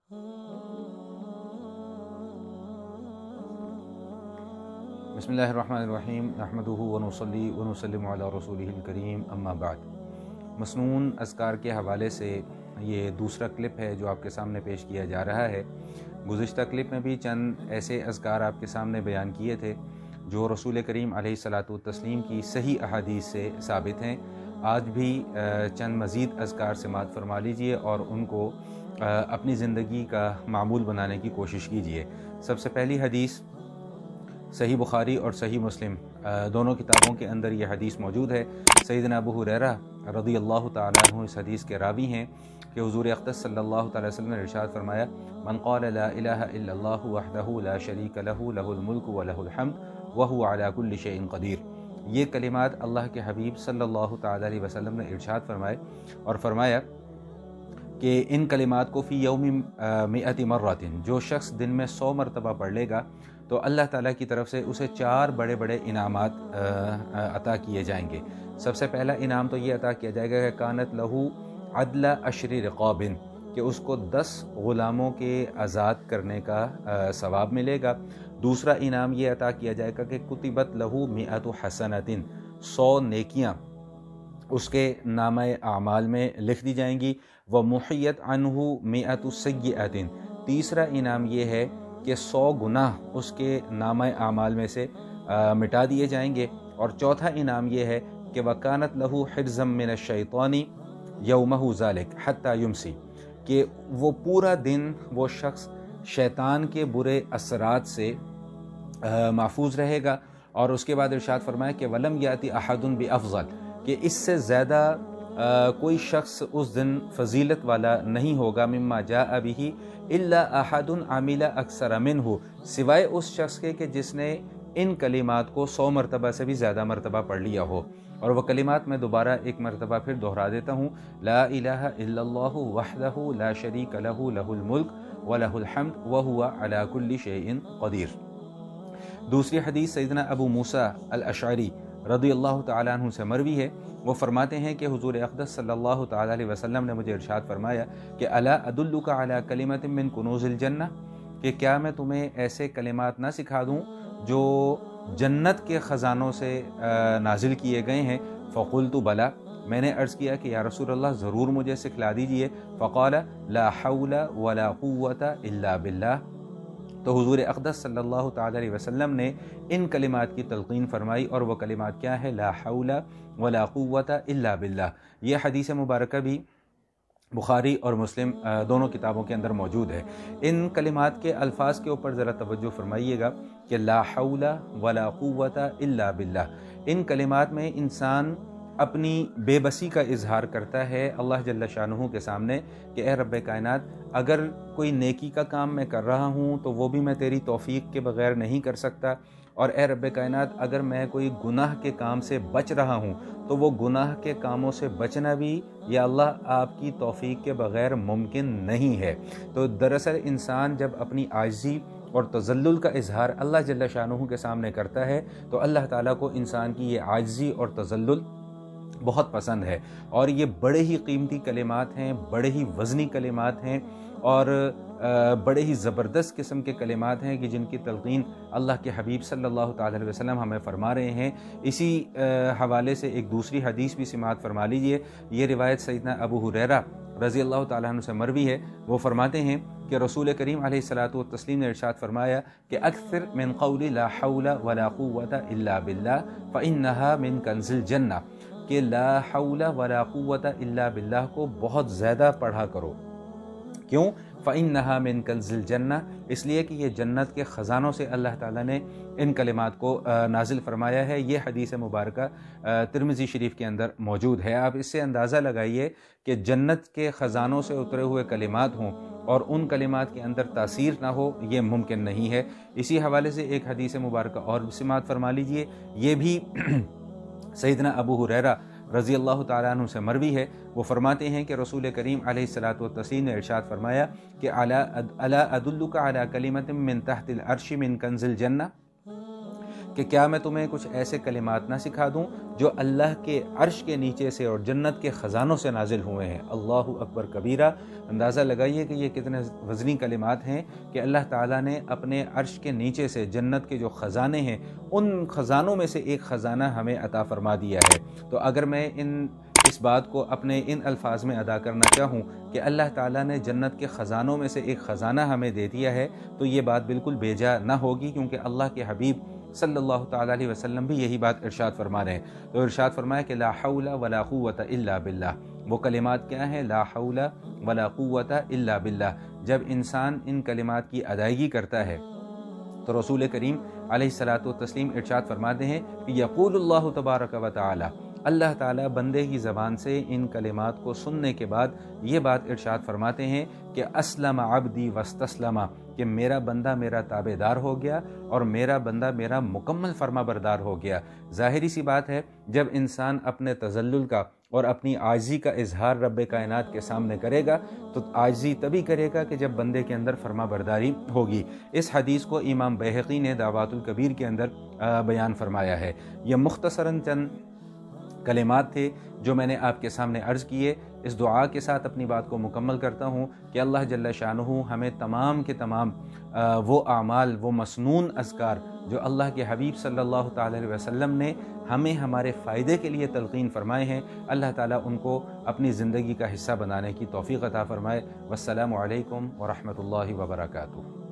بسم اللہ الرحمن الرحیم نحمدہ ونصلی ونسلم علی رسولہ الکریم اما بعد۔ مسنون اذکار کے حوالے سے یہ دوسرا کلپ ہے جو آپ کے سامنے پیش کیا جا رہا ہے۔ گزشتہ کلپ میں بھی چند ایسے اذکار آپ کے سامنے بیان کیے تھے جو رسول کریم علیہ الصلاۃ والتسلیم کی صحیح احادیث سے ثابت ہیں۔ آج بھی چند مزید اذکار سماعت فرما لیجئے اور ان کو اپنی زندگی کا معمول بنانے کی کوشش کیجئے۔ سب سے پہلی حدیث صحیح بخاری اور صحیح مسلم دونوں کتابوں کے اندر یہ حدیث موجود ہے۔ سیدنا ابو ہریرہ رضی اللہ تعالیٰ عنہ اس حدیث کے راوی ہیں کہ حضور اقدس صلی اللہ تعالی وسلم نے ارشاد فرمایا، من قال لا الہ الا اللہ وحدہ لا شریک لہ لہ الملک ولہ الحمد وہو علی کل شیء قدیر۔ یہ کلمات اللہ کے حبیب صلی اللہ تعالی علیہ وسلم نے ارشاد فرمائے اور فرمایا کہ ان کلمات کو فی یوم 100 مرۃ، جو شخص دن میں 100 مرتبہ پڑھ لے گا تو اللہ تعالیٰ کی طرف سے اسے 4 بڑے بڑے انعامات عطا کیے جائیں گے۔ سب سے پہلا انعام تو یہ عطا کیا جائے گا کہ کانت لہو عدل 10 رقاب، کہ اس کو 10 غلاموں کے آزاد کرنے کا ثواب ملے گا۔ دوسرا انعام یہ عطا کیا جائے گا کہ کتبت لہو 100 حسنۃ، 100 نیکیاں اس کے نامہ اعمال میں لکھ دی جائیں گی۔ ومحیت عنہ 100 سیئۃ، تیسرا انعام یہ ہے کہ 100 گناہ اس کے نامہ اعمال میں سے مٹا دیے جائیں گے۔ اور چوتھا انعام یہ ہے کہ وکانت لہو حرزا من الشیطان یومہ ذالک حتی یمسی، کہ وہ پورا دن وہ شخص شیطان کے برے اثرات سے محفوظ رہے گا۔ اور اس کے بعد ارشاد فرمایا کہ ولم یاتی احد بافضل، کہ اس سے زیادہ کوئی شخص اس دن فضیلت والا نہیں ہوگا مما جاء بہ الا احد عمل اکثر منہ، سوائے اس شخص کے کہ جس نے ان کلمات کو 100 مرتبہ سے بھی زیادہ مرتبہ پڑھ لیا ہو۔ اور وہ کلمات میں دوبارہ ایک مرتبہ پھر دہرا دیتا ہوں، لا الہ الا اللہ وحدہ لا شریک لہ لہ الملک ولہ الحمد وہو علی کل شیء قدیر۔ دوسری حدیث سیدنا ابو موسیٰ الاشعری رضی اللہ تعالیٰ عنہ سے مروی ہے۔ وہ فرماتے ہیں کہ حضور اقدس صلی اللہ تعالیٰ علیہ وسلم نے مجھے ارشاد فرمایا کہ الا ادلک علی کلمۃ من کنوز الجنہ، کہ کیا میں تمہیں ایسے کلمات نہ سکھا دوں جو جنت کے خزانوں سے نازل کیے گئے ہیں؟ فقلت بلا، میں نے عرض کیا کہ یا رسول اللہ ضرور مجھے سکھلا دیجئے۔ فقال لا حول ولا قوت الا باللہ، تو حضور اقدس صلی اللہ تعالی علیہ وسلم نے ان کلمات کی تلقین فرمائی، اور وہ کلمات کیا ہے؟ لا حول ولا قوت الا باللہ۔ یہ حدیث مبارکہ بھی بخاری اور مسلم دونوں کتابوں کے اندر موجود ہے۔ ان کلمات کے الفاظ کے اوپر ذرا توجہ فرمائیے گا کہ لا حول ولا قوت الا باللہ، ان کلمات میں انسان اپنی بے بسی کا اظہار کرتا ہے اللہ جل شانہ کے سامنے کہ اے رب کائنات، اگر کوئی نیکی کا کام میں کر رہا ہوں تو وہ بھی میں تیری توفیق کے بغیر نہیں کر سکتا، اور اے رب کائنات اگر میں کوئی گناہ کے کام سے بچ رہا ہوں تو وہ گناہ کے کاموں سے بچنا بھی یا اللہ آپ کی توفیق کے بغیر ممکن نہیں ہے۔ تو دراصل انسان جب اپنی عاجزی اور تذلل کا اظہار اللہ جل شانہ کے سامنے کرتا ہے تو اللہ تعالیٰ کو انسان کی یہ عاجزی اور تذلل بہت پسند ہے، اور یہ بڑے ہی قیمتی کلمات ہیں، بڑے ہی وزنی کلمات ہیں، اور بڑے ہی زبردست قسم کے کلمات ہیں کہ جن کی تلقین اللہ کے حبیب صلی اللہ تعالی علیہ وسلم ہمیں فرما رہے ہیں۔ اسی حوالے سے ایک دوسری حدیث بھی سماعت فرما لیجئے۔ یہ روایت سیدنا ابو ہریرہ رضی اللہ تعالیٰ عنہ سے مروی ہے۔ وہ فرماتے ہیں کہ رسول کریم علیہ الصلاۃ والتسلیم نے ارشاد فرمایا کہ اکثر من قول لا حول ولا قوت الا باللہ فانہا من کنز الجنہ، کہ لا حول ولا قوت الا باللہ کو بہت زیادہ پڑھا کرو۔ کیوں؟ فَإِنَّهَا مِن كَنزِ الْجَنَّةِ، اس لیے کہ یہ جنت کے خزانوں سے اللہ تعالیٰ نے ان کلمات کو نازل فرمایا ہے۔ یہ حدیث مبارکہ ترمذی شریف کے اندر موجود ہے۔ آپ اس سے اندازہ لگائیے کہ جنت کے خزانوں سے اترے ہوئے کلمات ہوں اور ان کلمات کے اندر تاثیر نہ ہو، یہ ممکن نہیں ہے۔ اسی حوالے سے ایک حدیث مبارکہ اور سماعت فرما لیجئے، یہ بھی سیدنا ابو ہریرہ رضی اللہ تعالیٰ عنہ سے مروی ہے۔ وہ فرماتے ہیں کہ رسول کریم علیہ الصلاۃ والتسلیم نے ارشاد فرمایا کہ الا ادلک علی کلمۃ من تحت العرش من کنز الجنہ، کہ کیا میں تمہیں کچھ ایسے کلمات نہ سکھا دوں جو اللہ کے عرش کے نیچے سے اور جنت کے خزانوں سے نازل ہوئے ہیں۔ اللہ اکبر کبیرہ، اندازہ لگائیے کہ یہ کتنے وزنی کلمات ہیں کہ اللہ تعالیٰ نے اپنے عرش کے نیچے سے جنت کے جو خزانے ہیں ان خزانوں میں سے ایک خزانہ ہمیں عطا فرما دیا ہے۔ تو اگر میں اس بات کو اپنے ان الفاظ میں ادا کرنا چاہوں کہ اللہ تعالیٰ نے جنت کے خزانوں میں سے ایک خزانہ ہمیں دے دیا ہے، تو یہ بات بالکل بے جا نہ ہوگی، کیونکہ اللہ کے حبیب صلی اللہ تعالیٰ علیہ وسلم بھی یہی بات ارشاد فرما رہے ہیں۔ تو ارشاد فرمایا کہ لا حول ولا قوت الا باللہ۔ وہ کلمات کیا ہیں؟ لا حول ولا قوت الا باللہ۔ جب انسان ان کلمات کی ادائیگی کرتا ہے تو رسول کریم علیہ الصلاۃ والتسلیم ارشاد فرماتے ہیں کہ یقول اللہ تبارک و تعالی، اللہ تعالیٰ بندے کی زبان سے ان کلمات کو سننے کے بعد یہ بات ارشاد فرماتے ہیں کہ اسلم عبدی واستسلم، کہ میرا بندہ میرا تابع دار ہو گیا اور میرا بندہ میرا مکمل فرما بردار ہو گیا۔ ظاہری سی بات ہے، جب انسان اپنے تذلل کا اور اپنی عاجزی کا اظہار رب کائنات کے سامنے کرے گا تو عاجزی تبھی کرے گا کہ جب بندے کے اندر فرما برداری ہوگی۔ اس حدیث کو امام بیہقی نے دعوات الکبیر کے اندر بیان فرمایا ہے۔ یہ مختصراً چند کلمات تھے جو میں نے آپ کے سامنے عرض کیے۔ اس دعا کے ساتھ اپنی بات کو مکمل کرتا ہوں کہ اللہ جل شانہ ہمیں تمام کے تمام وہ اعمال، وہ مسنون اذکار جو اللہ کے حبیب صلی اللہ تعالی علیہ وسلم نے ہمیں ہمارے فائدے کے لیے تلقین فرمائے ہیں، اللہ تعالیٰ ان کو اپنی زندگی کا حصہ بنانے کی توفیق عطا فرمائے۔ والسلام علیکم ورحمۃ اللہ وبرکاتہ۔